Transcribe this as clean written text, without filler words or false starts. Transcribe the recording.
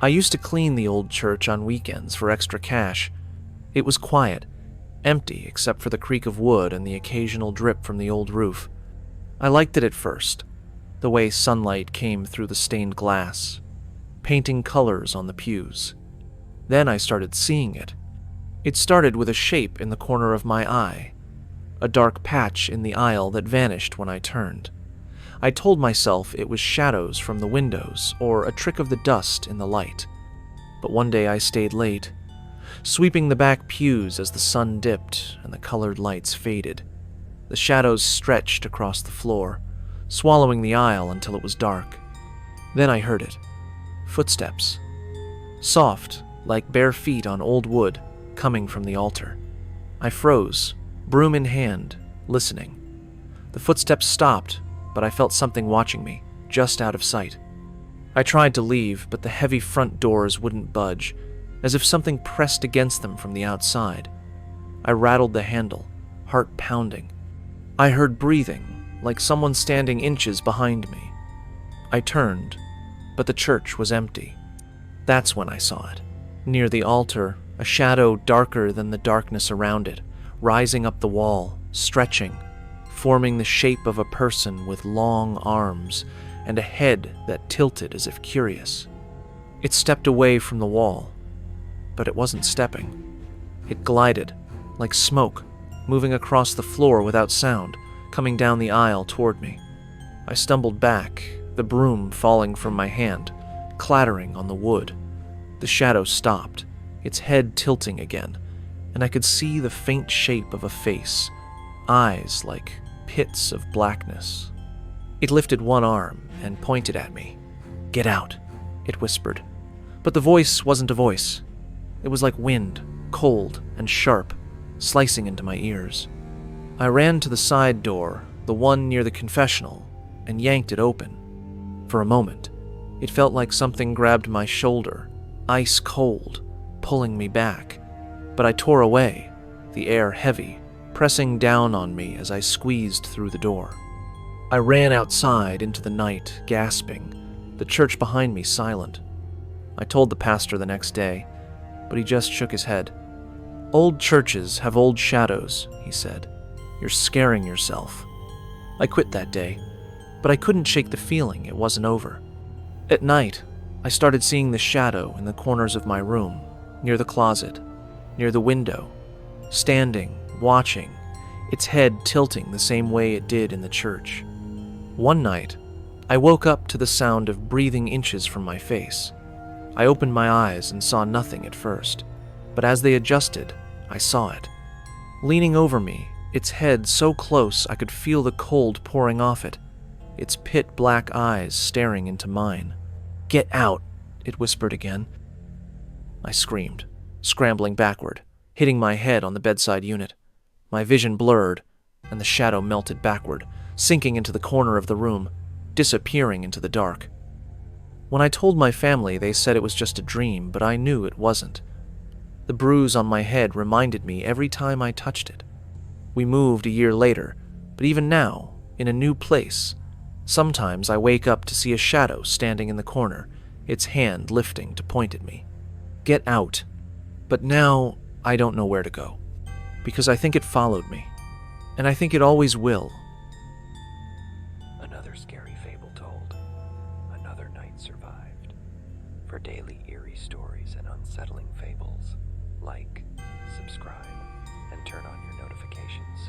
I used to clean the old church on weekends for extra cash. It was quiet, empty except for the creak of wood and the occasional drip from the old roof. I liked it at first, the way sunlight came through the stained glass, painting colors on the pews. Then I started seeing it. It started with a shape in the corner of my eye, a dark patch in the aisle that vanished when I turned. I told myself it was shadows from the windows or a trick of the dust in the light. But one day I stayed late, sweeping the back pews as the sun dipped and the colored lights faded. The shadows stretched across the floor, swallowing the aisle until it was dark. Then I heard it. Footsteps. Soft, like bare feet on old wood, coming from the altar. I froze, broom in hand, listening. The footsteps stopped, but I felt something watching me, just out of sight. I tried to leave, but the heavy front doors wouldn't budge, as if something pressed against them from the outside. I rattled the handle, heart pounding. I heard breathing, like someone standing inches behind me. I turned, but the church was empty. That's when I saw it. Near the altar, a shadow darker than the darkness around it, rising up the wall, stretching, forming the shape of a person with long arms and a head that tilted as if curious. It stepped away from the wall, but it wasn't stepping. It glided, like smoke, moving across the floor without sound, coming down the aisle toward me. I stumbled back, the broom falling from my hand, clattering on the wood. The shadow stopped, its head tilting again, and I could see the faint shape of a face, eyes like pits of blackness. It lifted one arm and pointed at me. "Get out," it whispered. But the voice wasn't a voice. It was like wind, cold and sharp, slicing into my ears. I ran to the side door, the one near the confessional, and yanked it open. For a moment, it felt like something grabbed my shoulder, ice cold, pulling me back. But I tore away, the air heavy, pressing down on me as I squeezed through the door. I ran outside into the night, gasping, the church behind me silent. I told the pastor the next day, but he just shook his head. "Old churches have old shadows," he said. "You're scaring yourself." I quit that day, but I couldn't shake the feeling it wasn't over. At night, I started seeing the shadow in the corners of my room, near the closet, near the window, standing, watching, its head tilting the same way it did in the church. One night, I woke up to the sound of breathing inches from my face. I opened my eyes and saw nothing at first, but as they adjusted, I saw it. Leaning over me, its head so close I could feel the cold pouring off it, its pit-black eyes staring into mine. "Get out," it whispered again. I screamed, scrambling backward, hitting my head on the bedside unit. My vision blurred, and the shadow melted backward, sinking into the corner of the room, disappearing into the dark. When I told my family, they said it was just a dream, but I knew it wasn't. The bruise on my head reminded me every time I touched it. We moved a year later, but even now, in a new place, sometimes I wake up to see a shadow standing in the corner, its hand lifting to point at me. "Get out." But now, I don't know where to go, because I think it followed me, and I think it always will. Another scary fable told, another night survived. For daily eerie stories and unsettling fables, like, subscribe, and turn on your notifications.